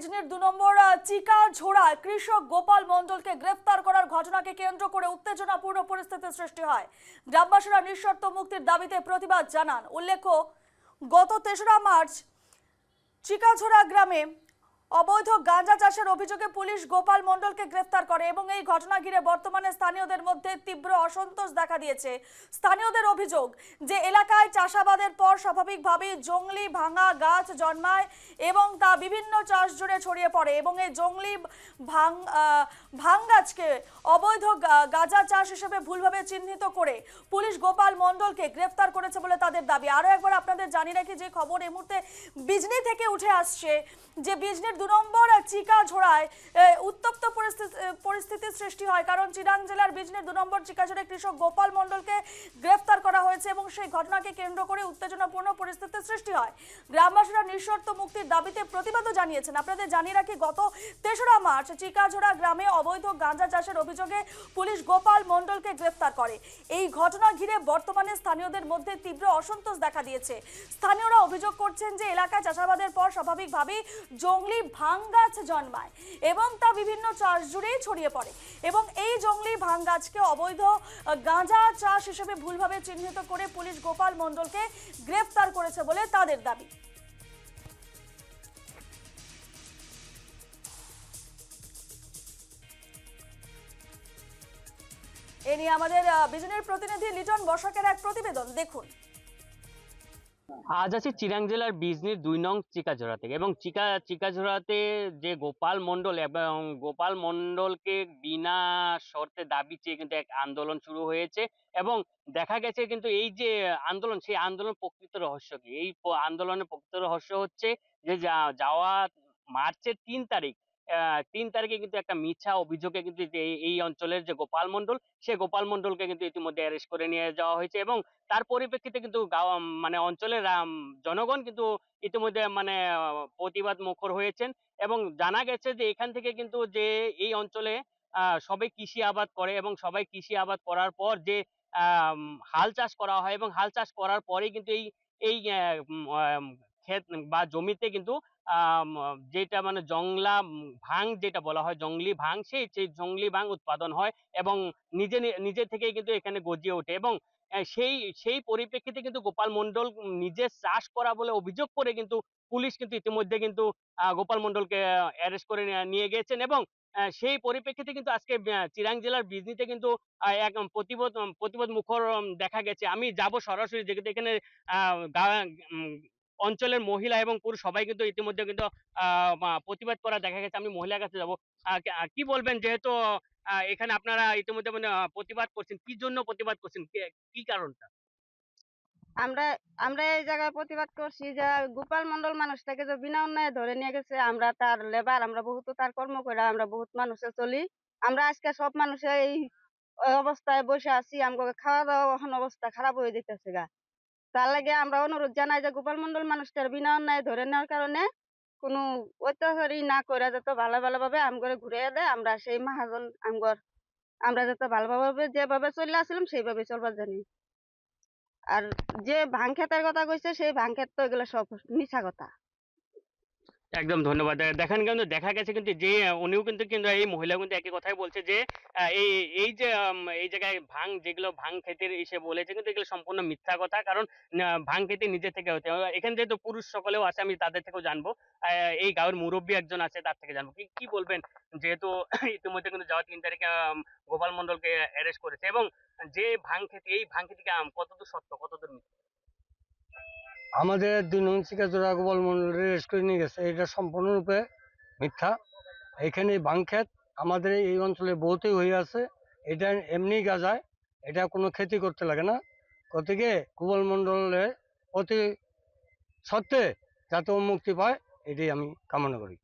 বিজনির 2 নম্বর চিকাঝোড়ায় কৃষক গোপাল মণ্ডলকে গ্রেফতার করার ঘটনাকে কেন্দ্র করে উত্তেজনাপূর্ণ পরিস্থিতির সৃষ্টি হয়। গ্রামবাসীরা নিঃশর্ত মুক্তির দাবিতে প্রতিবাদ জানান। উল্লেখ্য, গত 3রা মার্চ চিকাঝোড়া গ্রামে অবৈধ গাঁজা চাষের অভিযোগে পুলিশ গোপাল মণ্ডলকে গ্রেফতার করে এবং এই ঘটনা ঘিরে বর্তমানে স্থানীয়দের মধ্যে তীব্র অসন্তোষ দেখা দিয়েছে। স্থানীয়দের অভিযোগ যে এলাকায় চাষাবাদের পর স্বাভাবিকভাবেই জংলি ভাঙা গাছ জন্মায় এবং তা বিভিন্ন চাষ জুড়ে ছড়িয়ে পড়ে এবং এই জংলি ভাঙ গাছকে অবৈধ গাঁজা চাষ হিসেবে ভুলভাবে চিহ্নিত করে পুলিশ গোপাল মণ্ডলকে গ্রেফতার করেছে বলে তাদের দাবি। আরও একবার আপনাদের জানিয়ে রাখি যে খবর এই মুহূর্তে বিজনি থেকে উঠে আসছে যে বিজনির 2 নম্বর চিকাঝোড়ায় উত্তপ্ত পরিস্থিতির সৃষ্টি হয়, কারণ চিরাং জেলার বিজনির 2 নম্বর চিকাঝোড়ায় কৃষক গোপাল মণ্ডলকে গ্রেফতার করা হয়েছে এবং সেই ঘটনাকে কেন্দ্র করে উত্তেজনাপূর্ণ পরিস্থিতির সৃষ্টি হয়। গ্রামবাসীরা নিঃশর্ত মুক্তির দাবিতে প্রতিবাদও জানিয়েছেন। আপনাদের জানিয়ে রাখি, গত 3রা মার্চ চিকাঝোড়া গ্রামে অবৈধ গাঁজা চাষের অভিযোগে পুলিশ গোপাল মণ্ডলকে গ্রেফতার করে। এই ঘটনা ঘিরে বর্তমানে স্থানীয়দের মধ্যে তীব্র অসন্তোষ দেখা দিয়েছে। স্থানীয়রা অভিযোগ করছেন যে এলাকায় চাষাবাদের পর স্বাভাবিকভাবেই জংলি ভাঙ গাছ জন্মায় এবং তা বিভিন্ন চাষ জুড়েই ছড়িয়ে পড়ে এবং এই জংলি ভাঙ গাছকে অবৈধ গাঁজা চাষ হিসেবে ভুলভাবে চিহ্নিত করে পুলিশ গোপাল মণ্ডলকে গ্রেফতার করেছে বলে তাদের দাবি। এ নিয়ে আমাদের বিজনের প্রতিনিধি লিটন বসাকের এক প্রতিবেদন দেখুন। আজ আছি চিরাং জেলার বিজনির 2 নং চিকাঝোড়া থেকে এবং চিকাঝোড়াতে যে গোপাল মণ্ডল এবং গোপাল মণ্ডলকে বিনা শর্তে দাবি চেয়ে কিন্তু এক আন্দোলন শুরু হয়েছে এবং দেখা গেছে কিন্তু এই যে আন্দোলন, সেই আন্দোলন প্রকৃত রহস্য কি? এই আন্দোলনের প্রকৃত রহস্য হচ্ছে যে যাওয়া মার্চের 3 তারিখে কিন্তু একটা মিথ্যা অভিযোগে কিন্তু এই অঞ্চলের যে গোপাল মণ্ডল, সে গোপাল মণ্ডলকে কিন্তু ইতিমধ্যে অ্যারেস্ট করে নিয়ে যাওয়া হয়েছে এবং তার পরিপ্রেক্ষিতে কিন্তু মানে অঞ্চলের জনগণ কিন্তু ইতিমধ্যে মানে প্রতিবাদ মুখর হয়েছেন এবং জানা গেছে যে এখান থেকে কিন্তু যে এই অঞ্চলে সবাই কৃষি আবাদ করে এবং সবাই কৃষি আবাদ করার পর যে হাল চাষ করা হয় এবং হাল চাষ করার পরেই কিন্তু এই এই ক্ষেত বা জমিতে কিন্তু আম যেটা মানে ভাং যেটা বলা হয় জংলি ভাং, সেই জংলি ভাং উৎপাদন হয় এবং নিজে থেকেই কিন্তু এখানে গজিয়ে ওঠে এবং সেই পরিপ্রেক্ষিতে কিন্তু গোপাল মণ্ডল নিজে চাষ করা বলে অভিযোগ করে কিন্তু পুলিশ কিন্তু ইতিমধ্যে কিন্তু গোপাল মণ্ডলকে অ্যারেস্ট করে নিয়ে গিয়েছেন এবং সেই পরিপ্রেক্ষিতে কিন্তু আজকে চিরাং জেলার বিজনিতে কিন্তু এক প্রতিবাদ মুখর দেখা গেছে। আমি যাব সরাসরি যেহেতু এখানে অঞ্চলের মহিলা এবং পুরুষ সবাই কিন্তু ইতিমধ্যে কিন্তু প্রতিবাদ করা দেখা গেছে। আমি মহিলার কাছে যাব। কি বলবেন, যেহেতু এখানে আপনারা ইতিমধ্যে মানে প্রতিবাদ করছেন, কি জন্য প্রতিবাদ করছেন, কি কারণটা? আমরা আমরা এই জায়গায় প্রতিবাদ করছি যে গোপাল মন্ডল মানুষটাকে যে বিনা অন্যায় ধরে নিয়ে গেছে। আমরা তার লেবার, আমরা বহুত তার কর্ম করে আমরা বহুত মানুষে চলি। আমরা আজকে সব মানুষে এই অবস্থায় বসে আছি, আমাকে খাওয়া দাওয়া এখন অবস্থা খারাপ হয়ে যেতেছে গা। তার লাগে আমরা অনুরোধ জানাই যে গোপাল মন্ডল মানুষটার বিনা অন্যায় ধরে নেওয়ার কারণে কোনো অত্যাচারই না করে যাতে ভালোভাবে আমগরে ঘুরে দেয়। আমরা সেই মহাজন আমরা যাতে ভালোভাবে যেভাবে চলে আসছিলাম সেইভাবে চলবার জানি। আর যে ভাং খেতের কথা কইছে সেই ভাং ক্ষেত তো এগুলো সব মিছা কথা। একদম ধন্যবাদ। দেখেন কিন্তু দেখা গেছে কিন্তু যে উনিও কিন্তু এই মহিলা কিন্তু একই কথাই বলছে যে এই এই যে এই জায়গায় যেগুলো ভাং খেতের এসে বলেছে কিন্তু এগুলো সম্পূর্ণ মিথ্যা কথা। কারণ ভাং খেতে নিজে থেকে হতে হয়। এখানে যেহেতু পুরুষ সকলেও আছে, আমি তাদের থেকেও জানবো। এই গাঁয়ের মুরব্বী একজন আছে, তার থেকে জানবো। কি বলবেন, যেহেতু ইতিমধ্যে কিন্তু যাওয়া 3 তারিখে গোপাল মণ্ডলকে অ্যারেস্ট করেছে এবং যে এই ভাং খেতে কতদূর সত্য কতদূর মিথ্যা? আমাদের 2 নং চিকাজোড়া গোপাল মণ্ডল রেস্ট করে নিয়ে গেছে, এটা সম্পূর্ণরূপে মিথ্যা। এখানে ভাঙক্ষেত আমাদের এই অঞ্চলে বহুতই হয়ে আছে। এটা এমনি গাজায়, এটা কোনো ক্ষতি করতে লাগে না। গতিকে গোপাল মণ্ডলের অতি সত্ত্বে যাতে ও মুক্তি পায়, এটাই আমি কামনা করি।